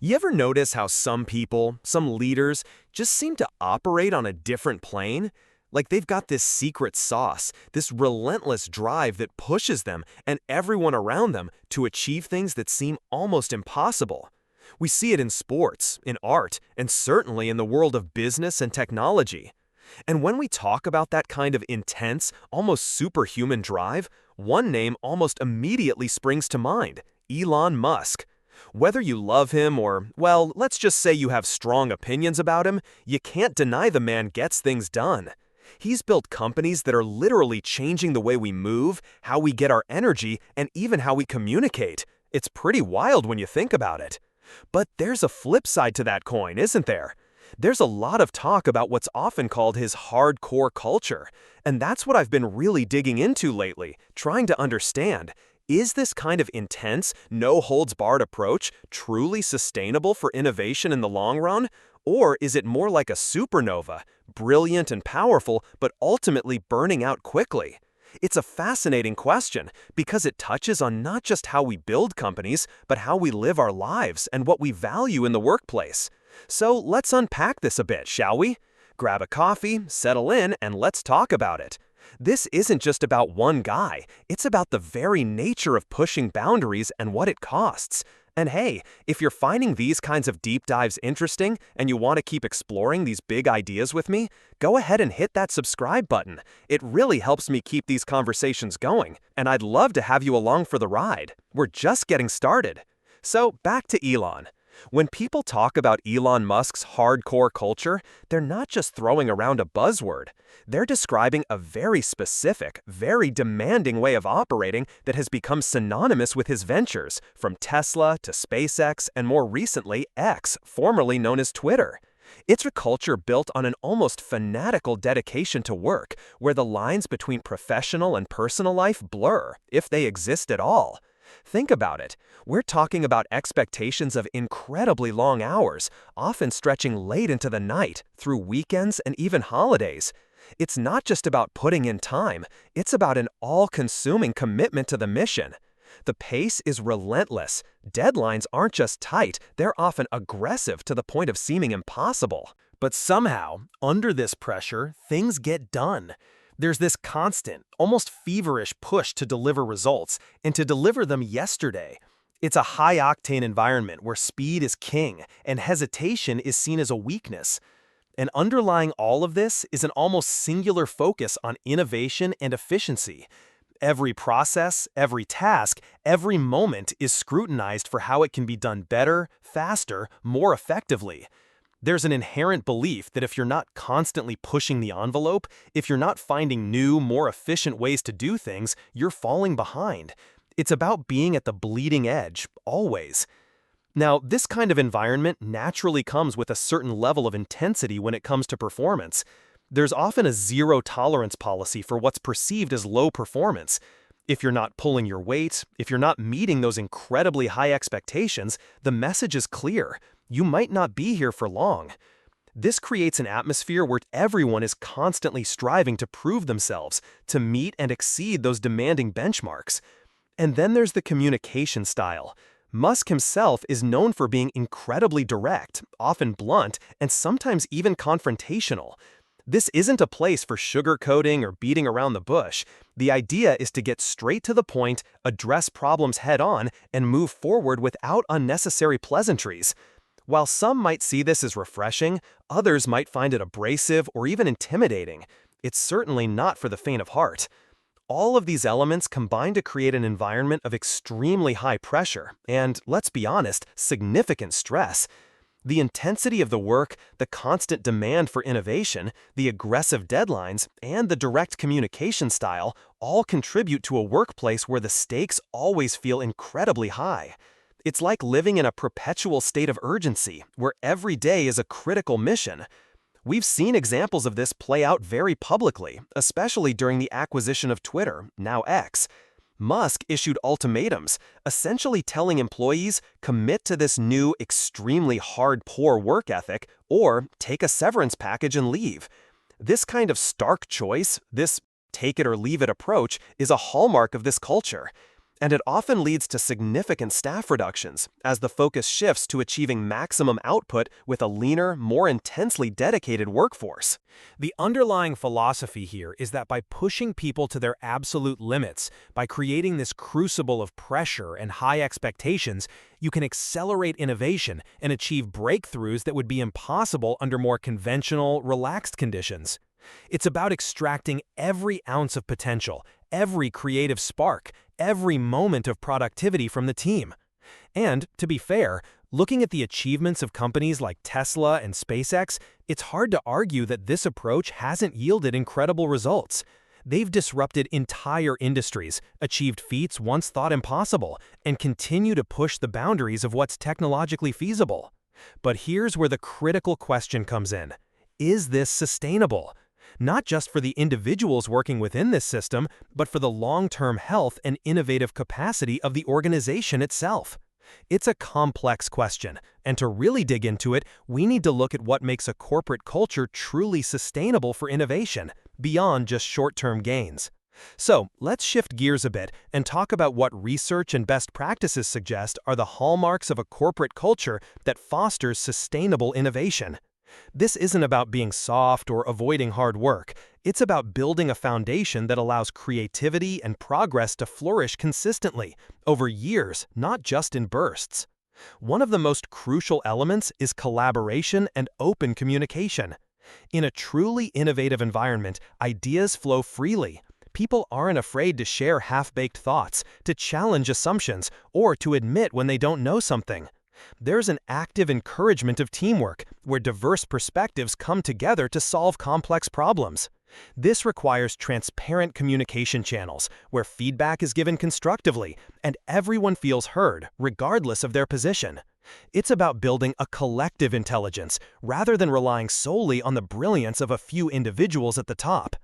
You ever notice how some people, some leaders, just seem to operate on a different plane? Like they've got this secret sauce, this relentless drive that pushes them and everyone around them to achieve things that seem almost impossible. We see it in sports, in art, and certainly in the world of business and technology. And when we talk about that kind of intense, almost superhuman drive, one name almost immediately springs to mind: Elon Musk. Whether you love him or, well, let's just say you have strong opinions about him, you can't deny the man gets things done. He's built companies that are literally changing the way we move, how we get our energy, and even how we communicate. It's pretty wild when you think about it. But there's a flip side to that coin, isn't there? There's a lot of talk about what's often called his hardcore culture, and that's what I've been really digging into lately, trying to understand. Is this kind of intense, no-holds-barred approach truly sustainable for innovation in the long run? Or is it more like a supernova, brilliant and powerful, but ultimately burning out quickly? It's a fascinating question because it touches on not just how we build companies, but how we live our lives and what we value in the workplace. So let's unpack this a bit, shall we? Grab a coffee, settle in, and let's talk about it. This isn't just about one guy, it's about the very nature of pushing boundaries and what it costs. And hey, if you're finding these kinds of deep dives interesting and you want to keep exploring these big ideas with me, go ahead and hit that subscribe button. It really helps me keep these conversations going, and I'd love to have you along for the ride. We're just getting started. So back to Elon. When people talk about Elon Musk's hardcore culture, they're not just throwing around a buzzword. They're describing a very specific, very demanding way of operating that has become synonymous with his ventures, from Tesla to SpaceX and more recently X, formerly known as Twitter. It's a culture built on an almost fanatical dedication to work, where the lines between professional and personal life blur, if they exist at all. Think about it. We're talking about expectations of incredibly long hours, often stretching late into the night, through weekends and even holidays. It's not just about putting in time, it's about an all-consuming commitment to the mission. The pace is relentless. Deadlines aren't just tight, they're often aggressive to the point of seeming impossible. But somehow, under this pressure, things get done. There's this constant, almost feverish push to deliver results, and to deliver them yesterday. It's a high-octane environment where speed is king, and hesitation is seen as a weakness. And underlying all of this is an almost singular focus on innovation and efficiency. Every process, every task, every moment is scrutinized for how it can be done better, faster, more effectively. There's an inherent belief that if you're not constantly pushing the envelope, if you're not finding new, more efficient ways to do things, you're falling behind. It's about being at the bleeding edge, always. Now, this kind of environment naturally comes with a certain level of intensity when it comes to performance. There's often a zero-tolerance policy for what's perceived as low performance. If you're not pulling your weight, if you're not meeting those incredibly high expectations, the message is clear. You might not be here for long. This creates an atmosphere where everyone is constantly striving to prove themselves, to meet and exceed those demanding benchmarks. And then there's the communication style. Musk himself is known for being incredibly direct, often blunt, and sometimes even confrontational. This isn't a place for sugarcoating or beating around the bush. The idea is to get straight to the point, address problems head-on, and move forward without unnecessary pleasantries. While some might see this as refreshing, others might find it abrasive or even intimidating. It's certainly not for the faint of heart. All of these elements combine to create an environment of extremely high pressure and, let's be honest, significant stress. The intensity of the work, the constant demand for innovation, the aggressive deadlines, and the direct communication style all contribute to a workplace where the stakes always feel incredibly high. It's like living in a perpetual state of urgency, where every day is a critical mission. We've seen examples of this play out very publicly, especially during the acquisition of Twitter, now X. Musk issued ultimatums, essentially telling employees, commit to this new, extremely hardcore work ethic, or take a severance package and leave. This kind of stark choice, this take-it-or-leave-it approach, is a hallmark of this culture. And it often leads to significant staff reductions as the focus shifts to achieving maximum output with a leaner, more intensely dedicated workforce. The underlying philosophy here is that by pushing people to their absolute limits, by creating this crucible of pressure and high expectations, you can accelerate innovation and achieve breakthroughs that would be impossible under more conventional, relaxed conditions. It's about extracting every ounce of potential, every creative spark, every moment of productivity from the team. And, to be fair, looking at the achievements of companies like Tesla and SpaceX, it's hard to argue that this approach hasn't yielded incredible results. They've disrupted entire industries, achieved feats once thought impossible, and continue to push the boundaries of what's technologically feasible. But here's where the critical question comes in. Is this sustainable? Not just for the individuals working within this system, but for the long-term health and innovative capacity of the organization itself. It's a complex question, and to really dig into it, we need to look at what makes a corporate culture truly sustainable for innovation, beyond just short-term gains. So, let's shift gears a bit and talk about what research and best practices suggest are the hallmarks of a corporate culture that fosters sustainable innovation. This isn't about being soft or avoiding hard work. It's about building a foundation that allows creativity and progress to flourish consistently, over years, not just in bursts. One of the most crucial elements is collaboration and open communication. In a truly innovative environment, ideas flow freely. People aren't afraid to share half-baked thoughts, to challenge assumptions, or to admit when they don't know something. There's an active encouragement of teamwork, where diverse perspectives come together to solve complex problems. This requires transparent communication channels, where feedback is given constructively, and everyone feels heard, regardless of their position. It's about building a collective intelligence, rather than relying solely on the brilliance of a few individuals at the top.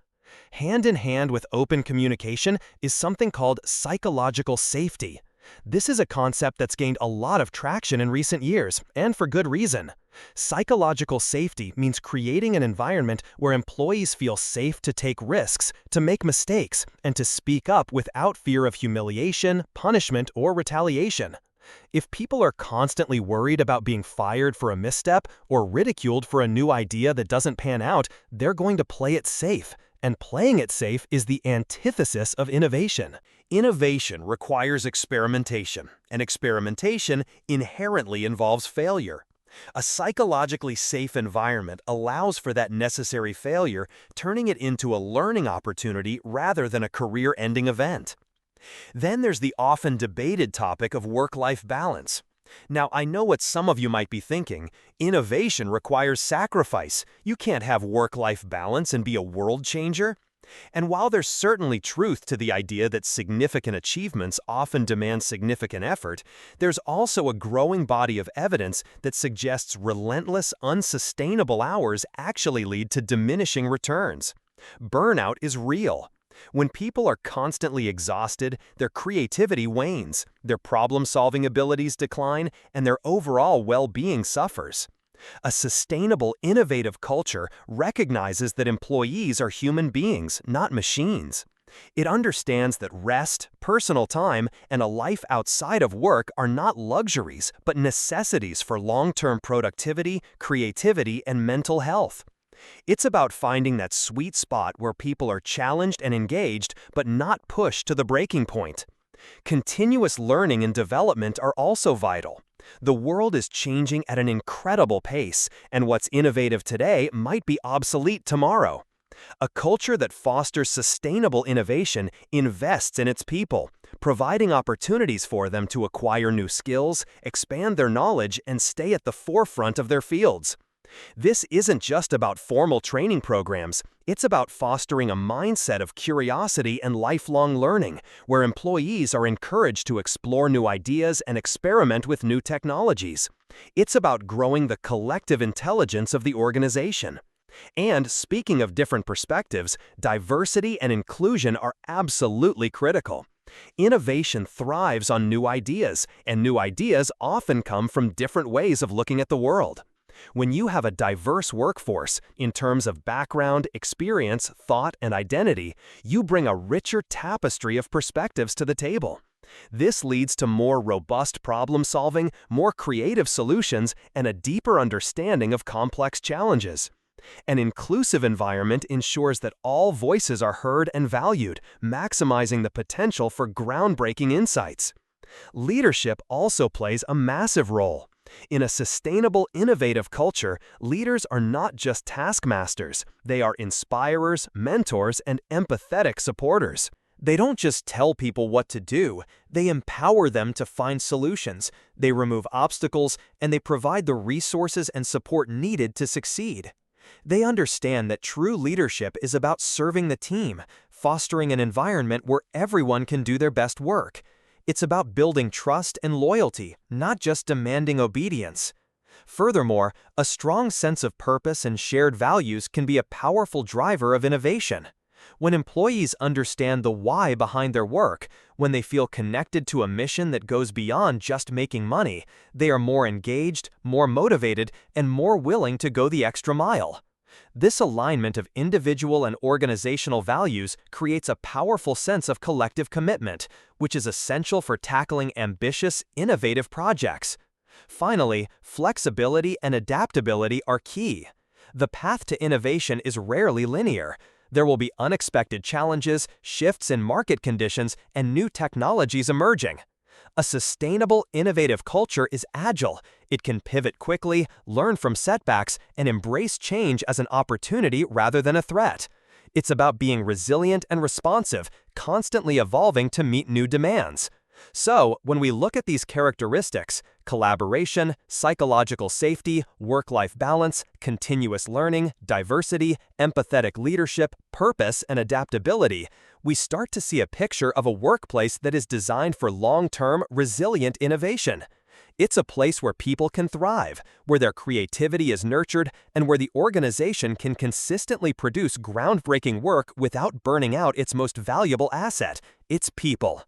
Hand in hand with open communication is something called psychological safety. This is a concept that's gained a lot of traction in recent years, and for good reason. Psychological safety means creating an environment where employees feel safe to take risks, to make mistakes, and to speak up without fear of humiliation, punishment, or retaliation. If people are constantly worried about being fired for a misstep or ridiculed for a new idea that doesn't pan out, they're going to play it safe. And playing it safe is the antithesis of innovation. Innovation requires experimentation, and experimentation inherently involves failure. A psychologically safe environment allows for that necessary failure, turning it into a learning opportunity rather than a career-ending event. Then there's the often debated topic of work-life balance. Now, I know what some of you might be thinking. Innovation requires sacrifice. You can't have work-life balance and be a world changer. And while there's certainly truth to the idea that significant achievements often demand significant effort, there's also a growing body of evidence that suggests relentless, unsustainable hours actually lead to diminishing returns. Burnout is real. When people are constantly exhausted, their creativity wanes, their problem-solving abilities decline, and their overall well-being suffers. A sustainable, innovative culture recognizes that employees are human beings, not machines. It understands that rest, personal time, and a life outside of work are not luxuries, but necessities for long-term productivity, creativity, and mental health. It's about finding that sweet spot where people are challenged and engaged, but not pushed to the breaking point. Continuous learning and development are also vital. The world is changing at an incredible pace, and what's innovative today might be obsolete tomorrow. A culture that fosters sustainable innovation invests in its people, providing opportunities for them to acquire new skills, expand their knowledge, and stay at the forefront of their fields. This isn't just about formal training programs, it's about fostering a mindset of curiosity and lifelong learning, where employees are encouraged to explore new ideas and experiment with new technologies. It's about growing the collective intelligence of the organization. And speaking of different perspectives, diversity and inclusion are absolutely critical. Innovation thrives on new ideas, and new ideas often come from different ways of looking at the world. When you have a diverse workforce, in terms of background, experience, thought, and identity, you bring a richer tapestry of perspectives to the table. This leads to more robust problem solving, more creative solutions, and a deeper understanding of complex challenges. An inclusive environment ensures that all voices are heard and valued, maximizing the potential for groundbreaking insights. Leadership also plays a massive role. In a sustainable, innovative culture, leaders are not just taskmasters, they are inspirers, mentors, and empathetic supporters. They don't just tell people what to do, they empower them to find solutions, they remove obstacles, and they provide the resources and support needed to succeed. They understand that true leadership is about serving the team, fostering an environment where everyone can do their best work. It's about building trust and loyalty, not just demanding obedience. Furthermore, a strong sense of purpose and shared values can be a powerful driver of innovation. When employees understand the why behind their work, when they feel connected to a mission that goes beyond just making money, they are more engaged, more motivated, and more willing to go the extra mile. This alignment of individual and organizational values creates a powerful sense of collective commitment, which is essential for tackling ambitious, innovative projects. Finally, flexibility and adaptability are key. The path to innovation is rarely linear. There will be unexpected challenges, shifts in market conditions, and new technologies emerging. A sustainable, innovative culture is agile. It can pivot quickly, learn from setbacks, and embrace change as an opportunity rather than a threat. It's about being resilient and responsive, constantly evolving to meet new demands. So, when we look at these characteristics, collaboration, psychological safety, work-life balance, continuous learning, diversity, empathetic leadership, purpose, and adaptability, we start to see a picture of a workplace that is designed for long-term, resilient innovation. It's a place where people can thrive, where their creativity is nurtured, and where the organization can consistently produce groundbreaking work without burning out its most valuable asset, its people.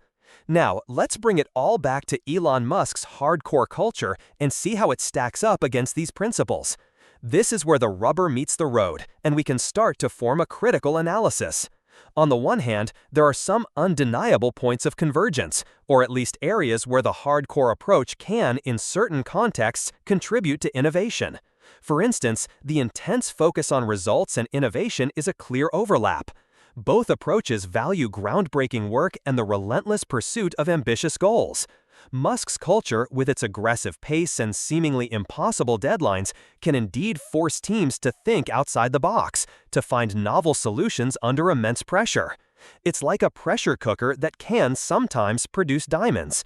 Now, let's bring it all back to Elon Musk's hardcore culture and see how it stacks up against these principles. This is where the rubber meets the road, and we can start to form a critical analysis. On the one hand, there are some undeniable points of convergence, or at least areas where the hardcore approach can, in certain contexts, contribute to innovation. For instance, the intense focus on results and innovation is a clear overlap. Both approaches value groundbreaking work and the relentless pursuit of ambitious goals. Musk's culture, with its aggressive pace and seemingly impossible deadlines, can indeed force teams to think outside the box, to find novel solutions under immense pressure. It's like a pressure cooker that can sometimes produce diamonds.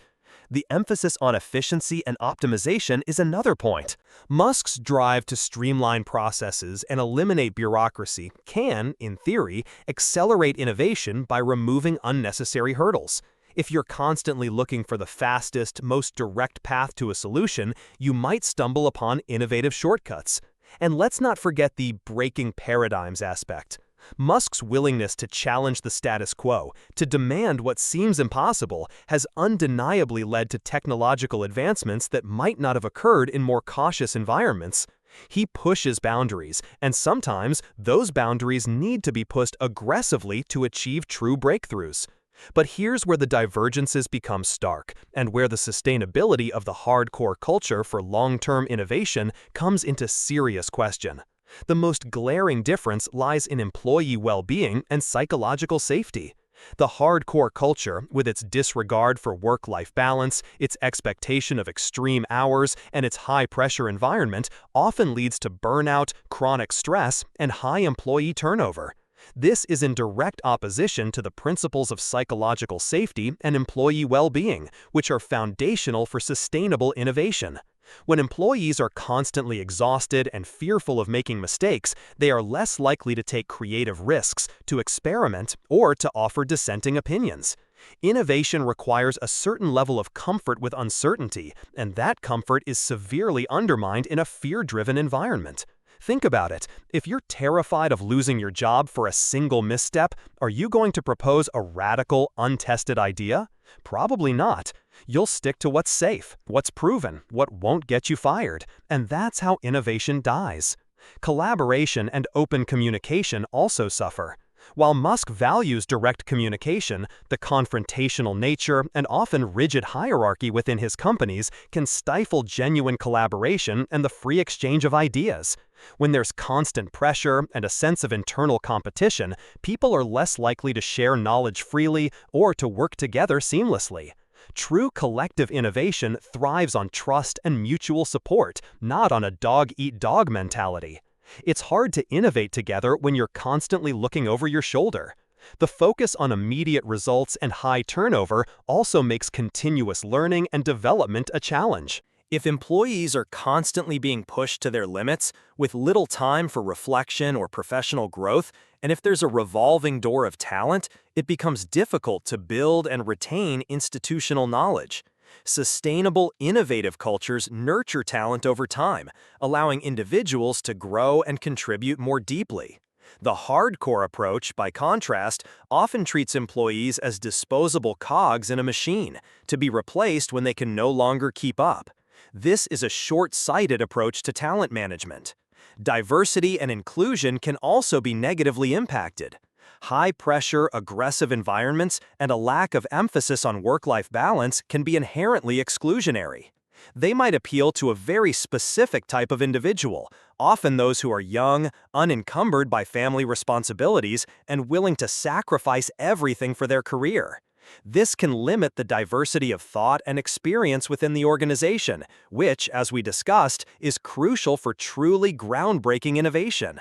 The emphasis on efficiency and optimization is another point. Musk's drive to streamline processes and eliminate bureaucracy can, in theory, accelerate innovation by removing unnecessary hurdles. If you're constantly looking for the fastest, most direct path to a solution, you might stumble upon innovative shortcuts. And let's not forget the breaking paradigms aspect. Musk's willingness to challenge the status quo, to demand what seems impossible, has undeniably led to technological advancements that might not have occurred in more cautious environments. He pushes boundaries, and sometimes those boundaries need to be pushed aggressively to achieve true breakthroughs. But here's where the divergences become stark, and where the sustainability of the hardcore culture for long-term innovation comes into serious question. The most glaring difference lies in employee well-being and psychological safety. The hardcore culture, with its disregard for work-life balance, its expectation of extreme hours, and its high-pressure environment, often leads to burnout, chronic stress, and high employee turnover. This is in direct opposition to the principles of psychological safety and employee well-being, which are foundational for sustainable innovation. When employees are constantly exhausted and fearful of making mistakes, they are less likely to take creative risks, to experiment, or to offer dissenting opinions. Innovation requires a certain level of comfort with uncertainty, and that comfort is severely undermined in a fear-driven environment. Think about it. If you're terrified of losing your job for a single misstep, are you going to propose a radical, untested idea? Probably not. You'll stick to what's safe, what's proven, what won't get you fired, and that's how innovation dies. Collaboration and open communication also suffer. While Musk values direct communication, the confrontational nature and often rigid hierarchy within his companies can stifle genuine collaboration and the free exchange of ideas. When there's constant pressure and a sense of internal competition, people are less likely to share knowledge freely or to work together seamlessly. True collective innovation thrives on trust and mutual support, not on a dog-eat-dog mentality. It's hard to innovate together when you're constantly looking over your shoulder. The focus on immediate results and high turnover also makes continuous learning and development a challenge. If employees are constantly being pushed to their limits, with little time for reflection or professional growth, and if there's a revolving door of talent, it becomes difficult to build and retain institutional knowledge. Sustainable, innovative cultures nurture talent over time, allowing individuals to grow and contribute more deeply. The hardcore approach, by contrast, often treats employees as disposable cogs in a machine, to be replaced when they can no longer keep up. This is a short-sighted approach to talent management. Diversity and inclusion can also be negatively impacted. High-pressure, aggressive environments and a lack of emphasis on work-life balance can be inherently exclusionary. They might appeal to a very specific type of individual, often those who are young, unencumbered by family responsibilities, and willing to sacrifice everything for their career. This can limit the diversity of thought and experience within the organization, which, as we discussed, is crucial for truly groundbreaking innovation.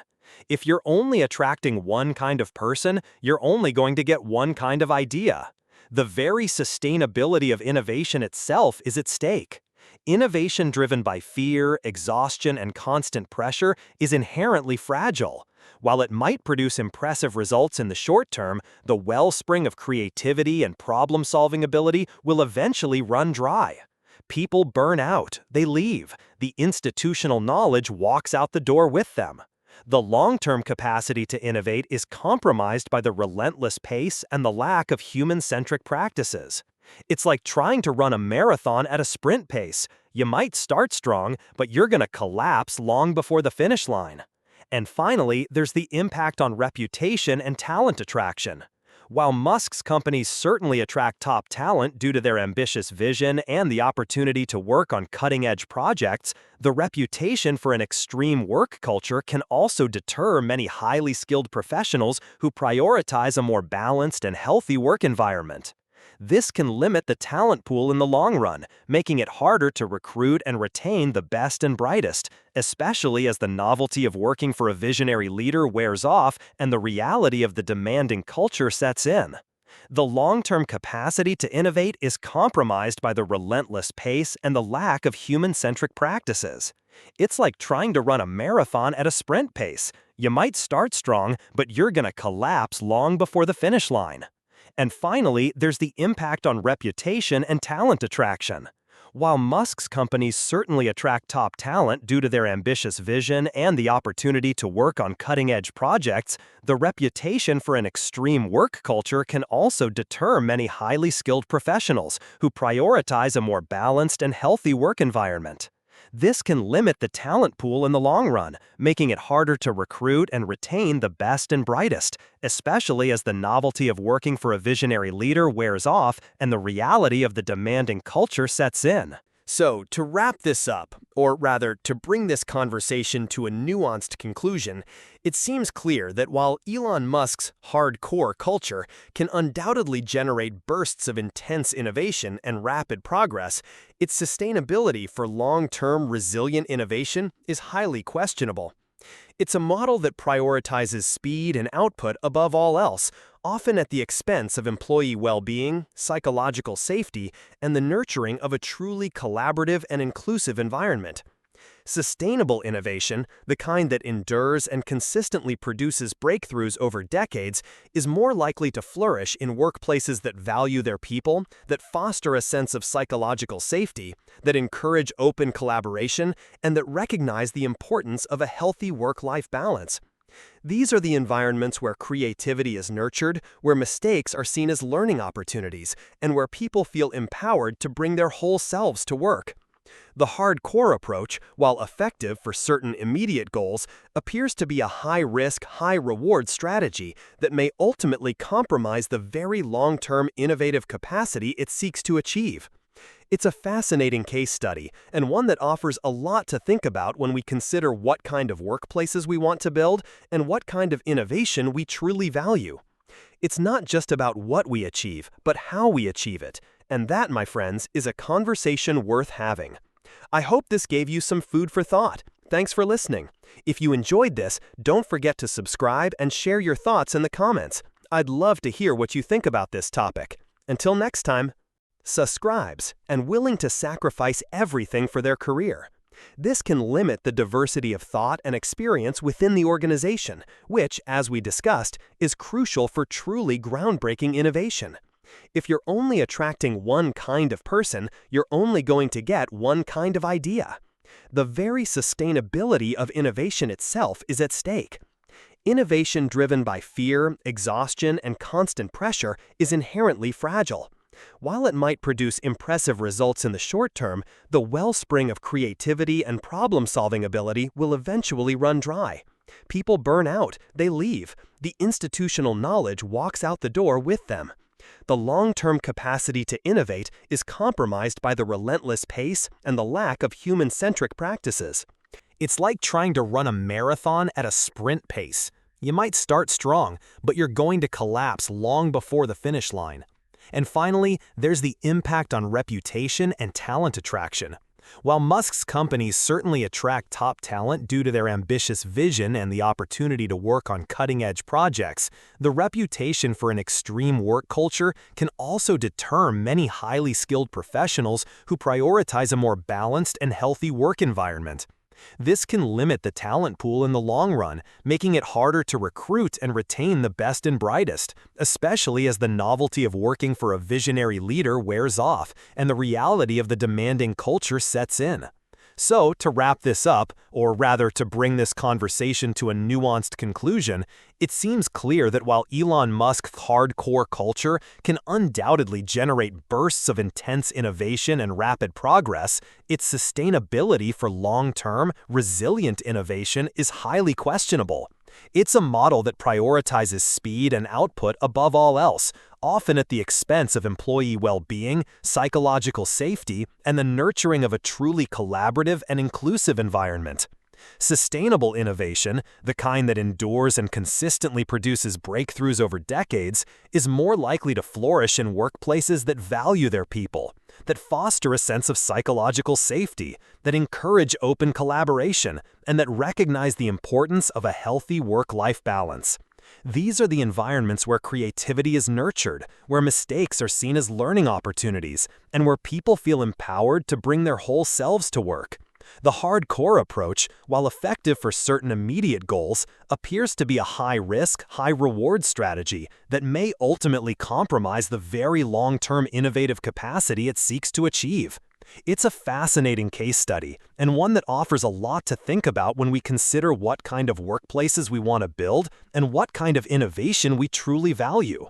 If you're only attracting one kind of person, you're only going to get one kind of idea. The very sustainability of innovation itself is at stake. Innovation driven by fear, exhaustion, and constant pressure is inherently fragile. While it might produce impressive results in the short term, the wellspring of creativity and problem-solving ability will eventually run dry. People burn out, they leave. The institutional knowledge walks out the door with them. The long-term capacity to innovate is compromised by the relentless pace and the lack of human-centric practices. It's like trying to run a marathon at a sprint pace. You might start strong, but you're going to collapse long before the finish line. And finally, there's the impact on reputation and talent attraction. While Musk's companies certainly attract top talent due to their ambitious vision and the opportunity to work on cutting-edge projects, the reputation for an extreme work culture can also deter many highly skilled professionals who prioritize a more balanced and healthy work environment. This can limit the talent pool in the long run, making it harder to recruit and retain the best and brightest, especially as the novelty of working for a visionary leader wears off and the reality of the demanding culture sets in. The long-term capacity to innovate is compromised by the relentless pace and the lack of human-centric practices. It's like trying to run a marathon at a sprint pace. You might start strong, but you're going to collapse long before the finish line. And finally, there's the impact on reputation and talent attraction. While Musk's companies certainly attract top talent due to their ambitious vision and the opportunity to work on cutting-edge projects, the reputation for an extreme work culture can also deter many highly skilled professionals who prioritize a more balanced and healthy work environment. This can limit the talent pool in the long run, making it harder to recruit and retain the best and brightest, especially as the novelty of working for a visionary leader wears off and the reality of the demanding culture sets in. So, to wrap this up, or rather, to bring this conversation to a nuanced conclusion, it seems clear that while Elon Musk's hardcore culture can undoubtedly generate bursts of intense innovation and rapid progress, its sustainability for long-term resilient innovation is highly questionable. It's a model that prioritizes speed and output above all else, often at the expense of employee well-being, psychological safety, and the nurturing of a truly collaborative and inclusive environment. Sustainable innovation, the kind that endures and consistently produces breakthroughs over decades, is more likely to flourish in workplaces that value their people, that foster a sense of psychological safety, that encourage open collaboration, and that recognize the importance of a healthy work-life balance. These are the environments where creativity is nurtured, where mistakes are seen as learning opportunities, and where people feel empowered to bring their whole selves to work. The hardcore approach, while effective for certain immediate goals, appears to be a high-risk, high-reward strategy that may ultimately compromise the very long-term innovative capacity it seeks to achieve. It's a fascinating case study, and one that offers a lot to think about when we consider what kind of workplaces we want to build and what kind of innovation we truly value. It's not just about what we achieve, but how we achieve it, and that, my friends, is a conversation worth having. I hope this gave you some food for thought. Thanks for listening. If you enjoyed this, don't forget to subscribe and share your thoughts in the comments. I'd love to hear what you think about this topic. Until next time, subscribes and willing to sacrifice everything for their career. This can limit the diversity of thought and experience within the organization, which, as we discussed, is crucial for truly groundbreaking innovation. If you're only attracting one kind of person, you're only going to get one kind of idea. The very sustainability of innovation itself is at stake. Innovation driven by fear, exhaustion, and constant pressure is inherently fragile. While it might produce impressive results in the short term, the wellspring of creativity and problem-solving ability will eventually run dry. People burn out, they leave. The institutional knowledge walks out the door with them. The long-term capacity to innovate is compromised by the relentless pace and the lack of human-centric practices. It's like trying to run a marathon at a sprint pace. You might start strong, but you're going to collapse long before the finish line. And finally, there's the impact on reputation and talent attraction. While Musk's companies certainly attract top talent due to their ambitious vision and the opportunity to work on cutting-edge projects, the reputation for an extreme work culture can also deter many highly skilled professionals who prioritize a more balanced and healthy work environment. This can limit the talent pool in the long run, making it harder to recruit and retain the best and brightest, especially as the novelty of working for a visionary leader wears off and the reality of the demanding culture sets in. So, to wrap this up, or rather to bring this conversation to a nuanced conclusion, it seems clear that while Elon Musk's hardcore culture can undoubtedly generate bursts of intense innovation and rapid progress, its sustainability for long-term, resilient innovation is highly questionable. It's a model that prioritizes speed and output above all else, often at the expense of employee well-being, psychological safety, and the nurturing of a truly collaborative and inclusive environment. Sustainable innovation, the kind that endures and consistently produces breakthroughs over decades, is more likely to flourish in workplaces that value their people, that foster a sense of psychological safety, that encourage open collaboration, and that recognize the importance of a healthy work-life balance. These are the environments where creativity is nurtured, where mistakes are seen as learning opportunities, and where people feel empowered to bring their whole selves to work. The hardcore approach, while effective for certain immediate goals, appears to be a high-risk, high-reward strategy that may ultimately compromise the very long-term innovative capacity it seeks to achieve. It's a fascinating case study, and one that offers a lot to think about when we consider what kind of workplaces we want to build and what kind of innovation we truly value.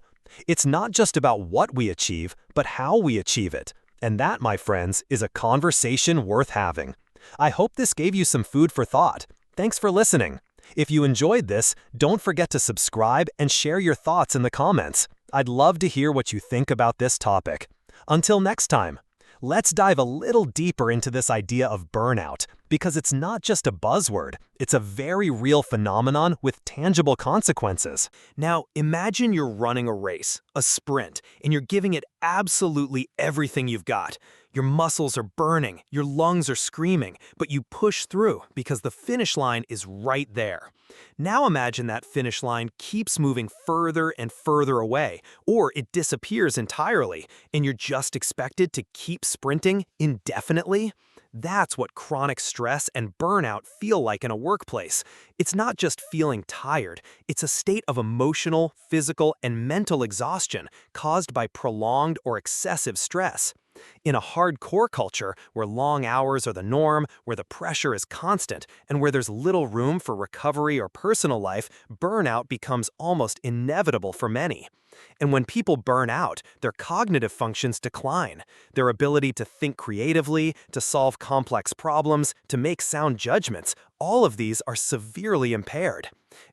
It's not just about what we achieve, but how we achieve it. And that, my friends, is a conversation worth having. I hope this gave you some food for thought. Thanks for listening. If you enjoyed this, don't forget to subscribe and share your thoughts in the comments. I'd love to hear what you think about this topic. Until next time, let's dive a little deeper into this idea of burnout, because it's not just a buzzword, it's a very real phenomenon with tangible consequences. Now, imagine you're running a race, a sprint, and you're giving it absolutely everything you've got. Your muscles are burning, your lungs are screaming, but you push through because the finish line is right there. Now imagine that finish line keeps moving further and further away, or it disappears entirely, and you're just expected to keep sprinting indefinitely. That's what chronic stress and burnout feel like in a workplace. It's not just feeling tired, it's a state of emotional, physical, and mental exhaustion caused by prolonged or excessive stress. In a hardcore culture where long hours are the norm, where the pressure is constant, and where there's little room for recovery or personal life, burnout becomes almost inevitable for many. And when people burn out, their cognitive functions decline. Their ability to think creatively, to solve complex problems, to make sound judgments, all of these are severely impaired.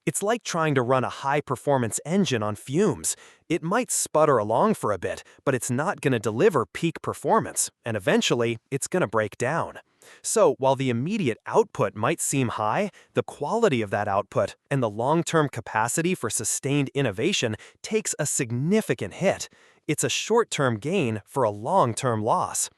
It's like trying to run a high-performance engine on fumes. It might sputter along for a bit, but it's not going to deliver peak performance, and eventually, it's going to break down. So, while the immediate output might seem high, the quality of that output and the long-term capacity for sustained innovation takes a significant hit. It's a short-term gain for a long-term loss.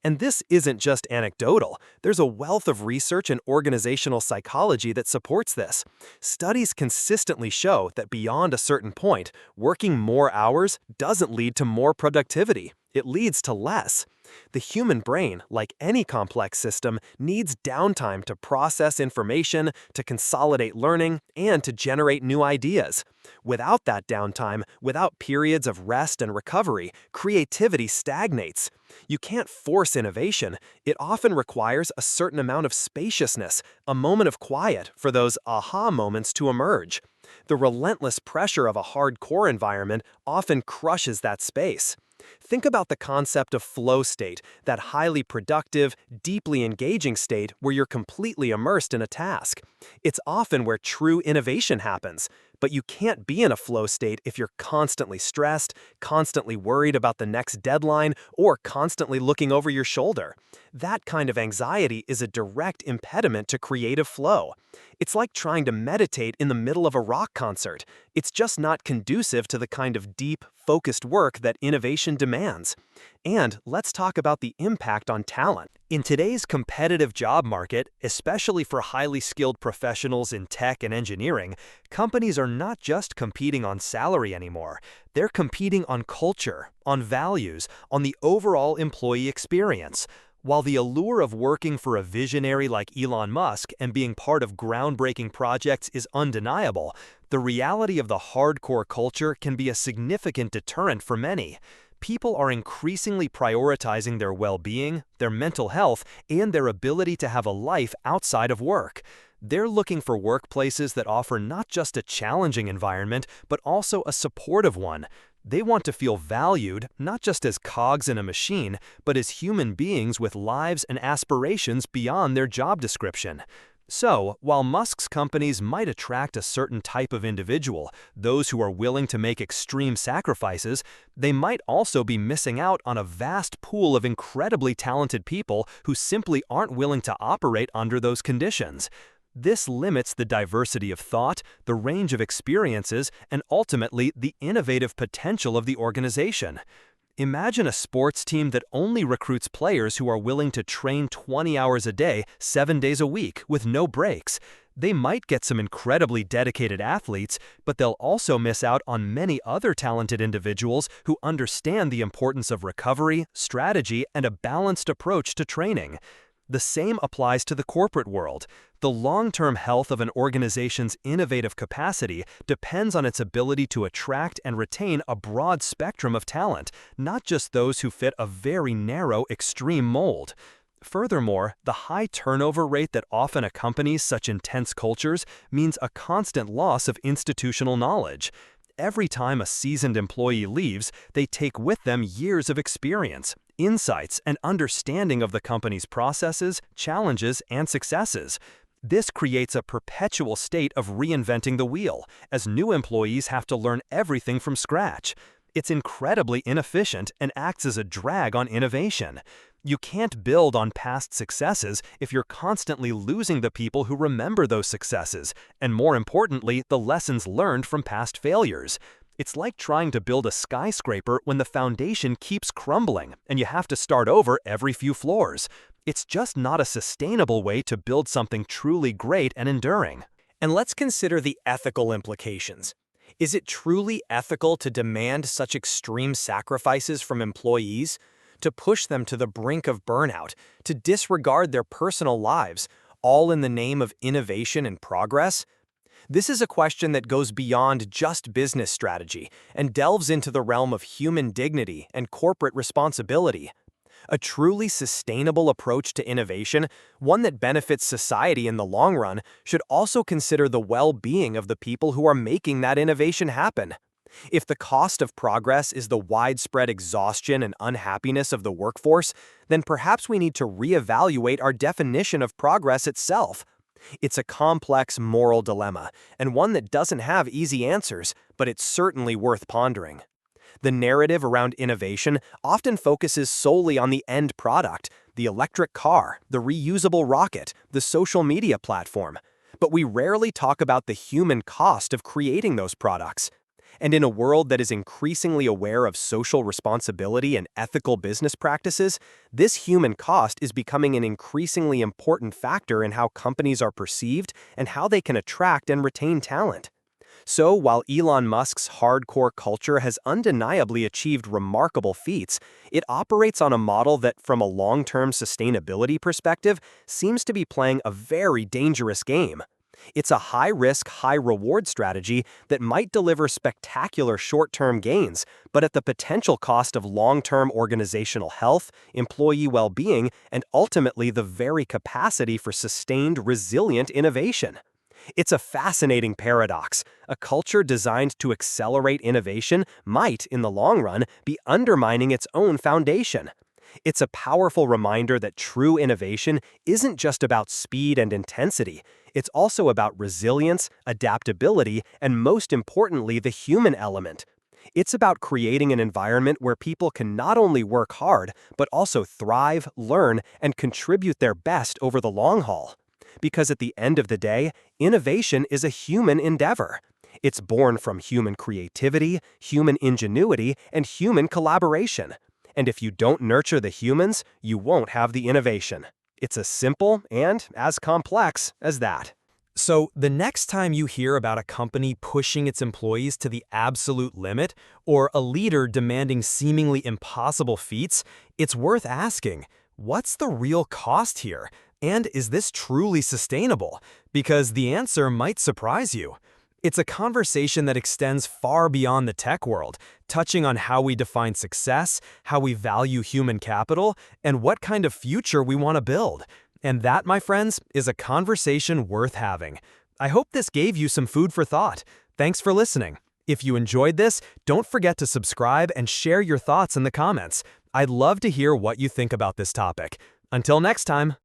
And this isn't just anecdotal. There's a wealth of research in organizational psychology that supports this. Studies consistently show that beyond a certain point, working more hours doesn't lead to more productivity. It leads to less. The human brain, like any complex system, needs downtime to process information, to consolidate learning, and to generate new ideas. Without that downtime, without periods of rest and recovery, creativity stagnates. You can't force innovation. It often requires a certain amount of spaciousness, a moment of quiet for those aha moments to emerge. The relentless pressure of a hardcore environment often crushes that space. Think about the concept of flow state, that highly productive, deeply engaging state where you're completely immersed in a task. It's often where true innovation happens. But you can't be in a flow state if you're constantly stressed, constantly worried about the next deadline, or constantly looking over your shoulder. That kind of anxiety is a direct impediment to creative flow. It's like trying to meditate in the middle of a rock concert. It's just not conducive to the kind of deep, focused work that innovation demands. And let's talk about the impact on talent. In today's competitive job market, especially for highly skilled professionals in tech and engineering, companies are not just competing on salary anymore. They're competing on culture, on values, on the overall employee experience. While the allure of working for a visionary like Elon Musk and being part of groundbreaking projects is undeniable, the reality of the hardcore culture can be a significant deterrent for many. People are increasingly prioritizing their well-being, their mental health, and their ability to have a life outside of work. They're looking for workplaces that offer not just a challenging environment, but also a supportive one. They want to feel valued, not just as cogs in a machine, but as human beings with lives and aspirations beyond their job description. So, while Musk's companies might attract a certain type of individual, those who are willing to make extreme sacrifices, they might also be missing out on a vast pool of incredibly talented people who simply aren't willing to operate under those conditions. This limits the diversity of thought, the range of experiences, and ultimately the innovative potential of the organization. Imagine a sports team that only recruits players who are willing to train 20 hours a day, 7 days a week, with no breaks. They might get some incredibly dedicated athletes, but they'll also miss out on many other talented individuals who understand the importance of recovery, strategy, and a balanced approach to training. The same applies to the corporate world. The long-term health of an organization's innovative capacity depends on its ability to attract and retain a broad spectrum of talent, not just those who fit a very narrow, extreme mold. Furthermore, the high turnover rate that often accompanies such intense cultures means a constant loss of institutional knowledge. Every time a seasoned employee leaves, they take with them years of experience, insights, and understanding of the company's processes, challenges, and successes. This creates a perpetual state of reinventing the wheel, as new employees have to learn everything from scratch. It's incredibly inefficient and acts as a drag on innovation. You can't build on past successes if you're constantly losing the people who remember those successes, and more importantly, the lessons learned from past failures. It's like trying to build a skyscraper when the foundation keeps crumbling and you have to start over every few floors. It's just not a sustainable way to build something truly great and enduring. And let's consider the ethical implications. Is it truly ethical to demand such extreme sacrifices from employees? To push them to the brink of burnout, to disregard their personal lives, all in the name of innovation and progress? This is a question that goes beyond just business strategy and delves into the realm of human dignity and corporate responsibility. A truly sustainable approach to innovation, one that benefits society in the long run, should also consider the well-being of the people who are making that innovation happen. If the cost of progress is the widespread exhaustion and unhappiness of the workforce, then perhaps we need to reevaluate our definition of progress itself. It's a complex moral dilemma, and one that doesn't have easy answers, but it's certainly worth pondering. The narrative around innovation often focuses solely on the end product, the electric car, the reusable rocket, the social media platform. But we rarely talk about the human cost of creating those products. And in a world that is increasingly aware of social responsibility and ethical business practices, this human cost is becoming an increasingly important factor in how companies are perceived and how they can attract and retain talent. So, while Elon Musk's hardcore culture has undeniably achieved remarkable feats, it operates on a model that, from a long-term sustainability perspective, seems to be playing a very dangerous game. It's a high-risk, high-reward strategy that might deliver spectacular short-term gains, but at the potential cost of long-term organizational health, employee well-being, and ultimately the very capacity for sustained, resilient innovation. It's a fascinating paradox. A culture designed to accelerate innovation might, in the long run, be undermining its own foundation. It's a powerful reminder that true innovation isn't just about speed and intensity. It's also about resilience, adaptability, and most importantly, the human element. It's about creating an environment where people can not only work hard, but also thrive, learn, and contribute their best over the long haul. Because at the end of the day, innovation is a human endeavor. It's born from human creativity, human ingenuity, and human collaboration. And if you don't nurture the humans, you won't have the innovation. It's as simple and as complex as that. So, the next time you hear about a company pushing its employees to the absolute limit, or a leader demanding seemingly impossible feats, it's worth asking, what's the real cost here? And is this truly sustainable? Because the answer might surprise you. It's a conversation that extends far beyond the tech world, touching on how we define success, how we value human capital, and what kind of future we want to build. And that, my friends, is a conversation worth having. I hope this gave you some food for thought. Thanks for listening. If you enjoyed this, don't forget to subscribe and share your thoughts in the comments. I'd love to hear what you think about this topic. Until next time.